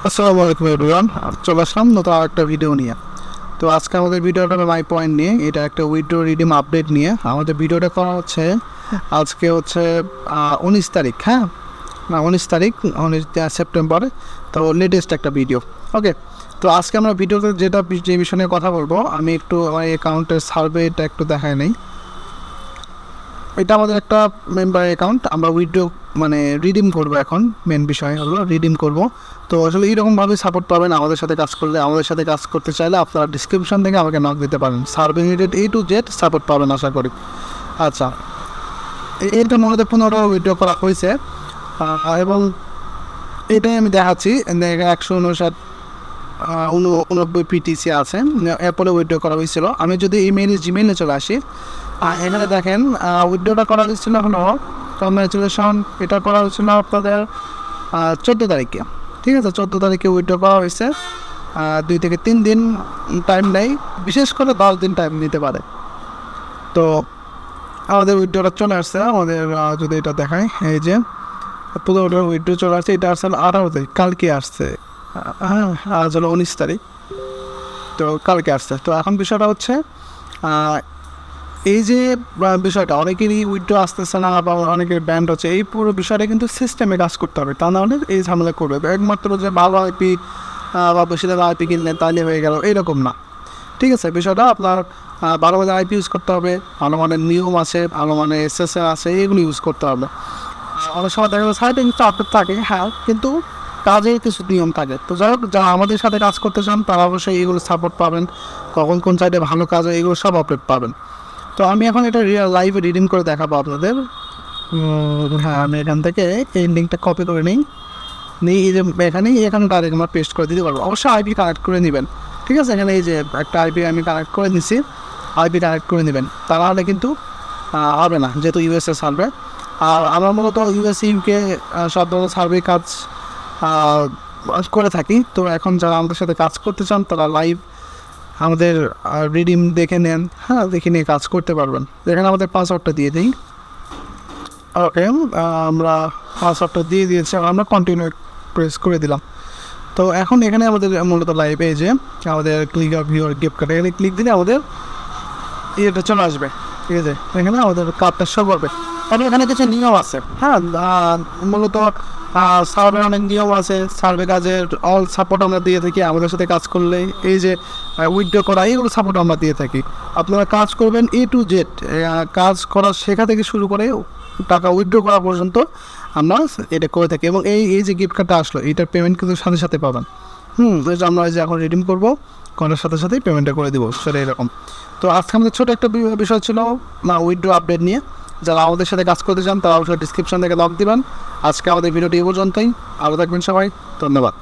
আসসালামু আলাইকুম এভরিওয়ান, চলে আসলাম নতুন আরেকটা ভিডিও নিয়ে। তো আজকে আমাদের ভিডিওটা হবে মাই পয়েন্ট নিয়ে। এটা একটা উইথড্র রিডিম আপডেট নিয়ে আমাদের ভিডিওটা করা হচ্ছে। আজকে হচ্ছে 19 তারিখ, হ্যাঁ না 19 তারিখ 19 সেপ্টেম্বর। তো লেটেস্ট একটা ভিডিও। ওকে, তো আজকে আমরা ভিডিওতে যে বিষয় নিয়ে কথা বলবো, আমি একটু আমার অ্যাকাউন্টের সার্ভেটা একটু দেখাই নেই। এটা আমাদের একটা মেম্বার অ্যাকাউন্ট, আমরা উইথড্র রিডিম করব। এখন মেন বিষয় হলো রিডিম করব। তো আসলে এইরকমভাবে সাপোর্ট পাবেন আমাদের সাথে কাজ করলে। আমাদের সাথে কাজ করতে চাইলে আপনারা ডিসক্রিপশন থেকে আমাকে নক দিতে পারেন। Survey related A to Z support পাবেন আশা করি। আচ্ছা, এটা মনে হয় 15টা উইথড্র করা হয়েছে এবং এটাই আমি দেখাচ্ছি। 159 পিটিসি আছে, এরপরে উইথড্র করা হয়েছিল। আমি যদি জিমেইলে চলে আসি, এখানে দেখেন উইথড্রটা করা হয়েছিল হলো কংগ্রাচুলেশন। এটা করা হয়েছিল আপনাদের 14 তারিখে, ঠিক আছে। 14 তারিখে উইথড্র করা হয়েছে। 2 থেকে 3 দিন টাইম নেই, বিশেষ করে 10 দিন টাইম নিতে পারে। তো আমাদের উইথড্রটা চলে আসছে। আমাদের যদি এটা দেখায়, এই যে পুরো উইথড্র চলে আসছে। এটা আসলে 18 তারিখ, কালকে আসছে। হ্যাঁ, আজ হলো 19 তারিখ, তো কালকে আসছে। তো এখন বিষয়টা হচ্ছে এই যে বিষয়টা অনেকেরই উইথড্র আসতেছে না বা অনেকের ব্যান্ড হচ্ছে, এই পুরো বিষয়টা কিন্তু সিস্টেমে কাজ করতে হবে, তা না হলে এই ঝামেলা করবে। একমাত্র যে ভালো আইপি বা বেশি দামে আইপি কিনলেন তাহলে হয়ে গেল, এরকম না। ঠিক আছে, বিষয়টা আপনার ভালো মানের আইপি ইউজ করতে হবে, ভালো মানের নিয়ম আছে, ভালো মানের SSL আছে, এগুলো ইউজ করতে হবে। অনেক সময় দেখা যাবে সাইডে কিন্তু আপডেট থাকে, হ্যাঁ, কিন্তু কাজের কিছু নিয়ম থাকে। তো যাই হোক, যারা আমাদের সাথে কাজ করতে চান তারা অবশ্যই এগুলো সাপোর্ট পাবেন। কখন কোন সাইডে ভালো কাজ হয় এগুলো সব আপডেট পাবেন। তো আমি এখন এটা লাইভে রিডিম করে দেখাবো আপনাদের। হ্যাঁ, আমি এখান থেকে এই লিঙ্কটা কপি করে নিই। এই যে এখানে ডাইরেক্ট আমরা পেস্ট করে দিতে পারবো। অবশ্যই আইপি কানেক্ট করে নেবেন, ঠিক আছে। এখানে এই যে একটা আইপি আমি কানেক্ট করে নিচ্ছি, আইপি কানেক্ট করে নেবেন, তাহলে কিন্তু হবে না, যেহেতু USA সার্ভে। আর আমরা মূলত USA UK সব ধরনের সার্ভে কাজ করে থাকি। তো এখন যারা আমাদের সাথে কাজ করতে চান তারা লাইভ আমাদের রিডিম দেখে নেন, হ্যাঁ, দেখে নিয়ে কাজ করতে পারবেন। এখানে আমাদের পাসওয়ার্ডটা দিয়ে দিই। ওকে, আমরা পাসওয়ার্ডটা দিয়ে দিয়েছি, আমরা কন্টিনিউ প্রেস করে দিলাম। তো এখন এখানে আমাদের মূলত লাইভ এই যে আমাদের click of your gift card, এখানে ক্লিক দিলে আমাদের ইয়েটা চলে আসবে, ঠিক আছে। এখানে আমাদের কার্ডটা শো করবে। তবে এখানে কিছু নিয়ম আছে, হ্যাঁ, মূলত সার্ভে অনেক নিয়ম আছে। সার্ভে কাজের অল সাপোর্ট আমরা দিয়ে থাকি। আমাদের সাথে কাজ করলে এই যে উইথড্র করা, এইগুলো সাপোর্ট আমরা দিয়ে থাকি। আপনারা কাজ করবেন A to Z, কাজ করা শেখা থেকে শুরু করে টাকা উইথড্র করা পর্যন্ত আমরা এটা করে থাকি। এবং এই যে গিফট কার্ডটা আসলো, এইটার পেমেন্ট কিন্তু সাথে সাথে পাবেন। আমরা যে এখন রিডিম করবো, করার সাথে সাথেই পেমেন্টটা করে দিব, সেটা এরকম। তো আজকে আমাদের ছোটো একটা বিষয় ছিল উইথড্র আপডেট নিয়ে। যারা আমাদের সাথে কাজ করতে চান তারা অবশ্যই ডিসক্রিপশন থেকে লক দিবেন। আজকে আমাদের ভিডিওটি এই পর্যন্তই। ভালো থাকবেন সবাই, ধন্যবাদ।